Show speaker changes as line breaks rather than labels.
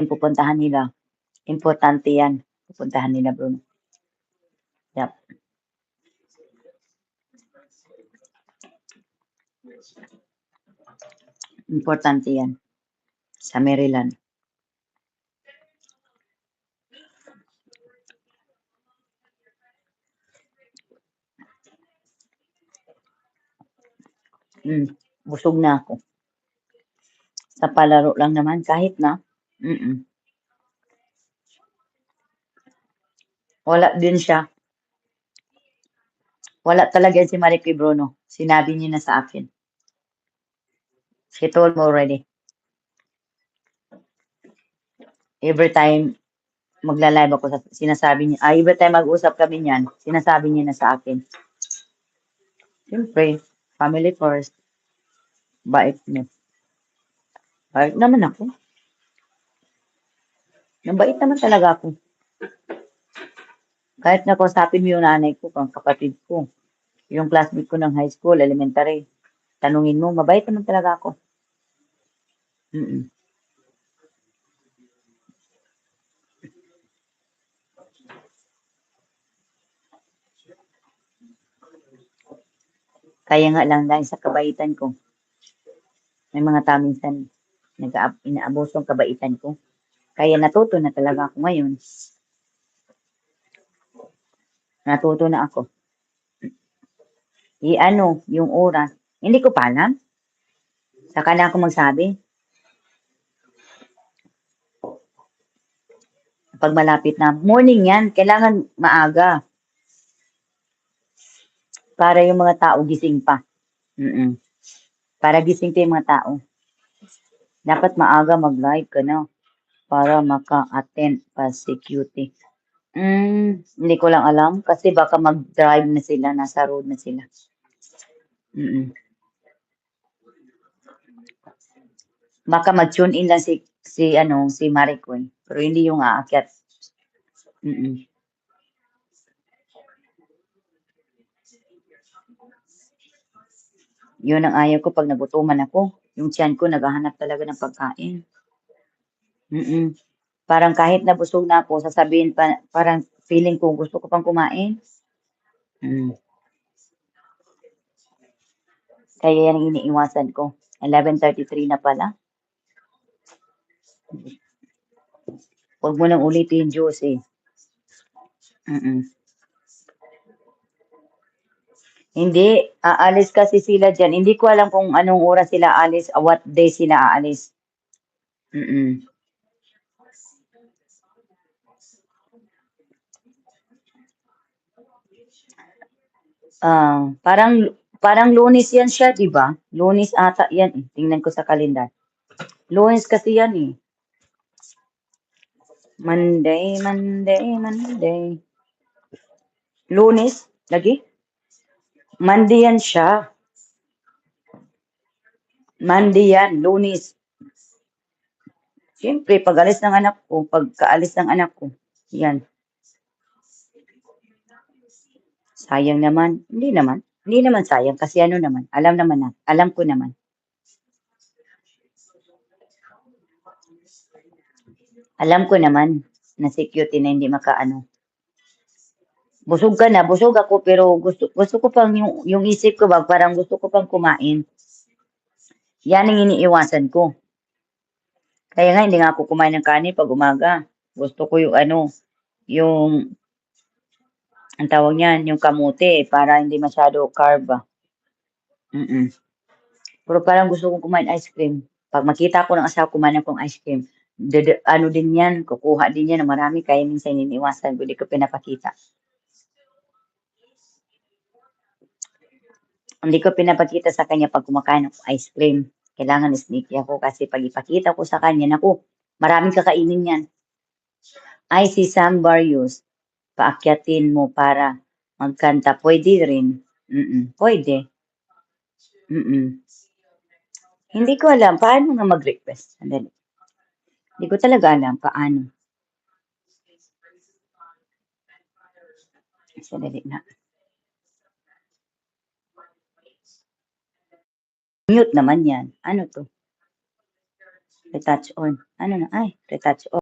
Yung pupuntahan nila. Importante yan. Pupuntahan nila, Bruno. Yep. Importante yan. Sa Maryland. Busog na ako. Sa palaro lang naman, kahit na. Wala din siya. Wala talaga si Mariky Bruno. Sinabi niya na sa akin. She told me already. Every time magla-live ako, sinasabi niya, every time mag-usap kami niyan, sinasabi niya na sa akin. Siyempre, family first. Bait niya. Bait naman ako. Nabait naman talaga ako. Kahit nakausapin mo yung nanay ko, ang kapatid ko, yung classmate ko ng high school, elementary, tanungin mo, mabait naman talaga ako. Kaya nga lang dahil sa kabaitan ko, may mga tao minsan inaabuso ang kabaitan ko. Kaya natuto na talaga ako ngayon. Natuto na ako. Yung oras. Hindi ko pa alam. Saka na ako magsabi. Pag malapit na, morning yan, kailangan maaga. Para yung mga tao gising pa. Para gising pa yung mga tao. Dapat maaga mag-live ka na para maka-attend pa security. Hindi ko lang alam kasi baka mag-drive na sila, nasa road na sila. Baka mag-tune in lang si Maricoy, pero hindi yung aakyat. Yun ang ayaw ko pag nagutuman ako. Yung tiyan ko naghahanap talaga ng pagkain. Parang kahit nabusog na ako, sasabihin pa, parang feeling ko gusto ko pang kumain. Kaya yan ang iniiwasan ko. 11:33 na pala. Huwag mo nang ulitin yung Diyos eh. Hindi, aalis kasi sila dyan. Hindi ko alam kung anong oras sila aalis, what day sila aalis. Parang Lunes yan siya, di ba? Lunes ata yan eh. Tingnan ko sa kalendar. Lunes kasi yan eh. Monday. Lunes? Lagi? Monday yan siya. Monday yan, Lunes. Siyempre, pagkaalis ng anak ko, yan. Sayang naman. Hindi naman sayang kasi alam ko naman. Alam ko naman na security na hindi makaano. Busog ka na, busog ako pero gusto ko pang yung isip ko ba parang gusto ko pang kumain. Yan ang iniiwasan ko. Kaya nga hindi nga ako kumain ng kanin pag umaga. Gusto ko yung ang tawag niyan, yung kamote para hindi masyado carb ba. Pero parang gusto kong kumain ice cream. Pag makita ko ng asawa kumain akong ice cream, din yan, kukuha din yan na marami kaya minsan iniiwasan ko, hindi ko pinapakita. Hindi ko pinapakita sa kanya pag kumakain ako ice cream. Kailangan sneaky ako kasi pag ipakita ko sa kanya, naku, maraming kakainin yan. Ay, si Sam Barrios, paakyatin mo para magkanta. Pwede rin. Pwede. Hindi ko alam paano nga mag-request. Sandali. Hindi ko talaga alam paano. Sandali na. Mute naman yan. Ano to? Retouch on. Ano na? Ay, retouch off.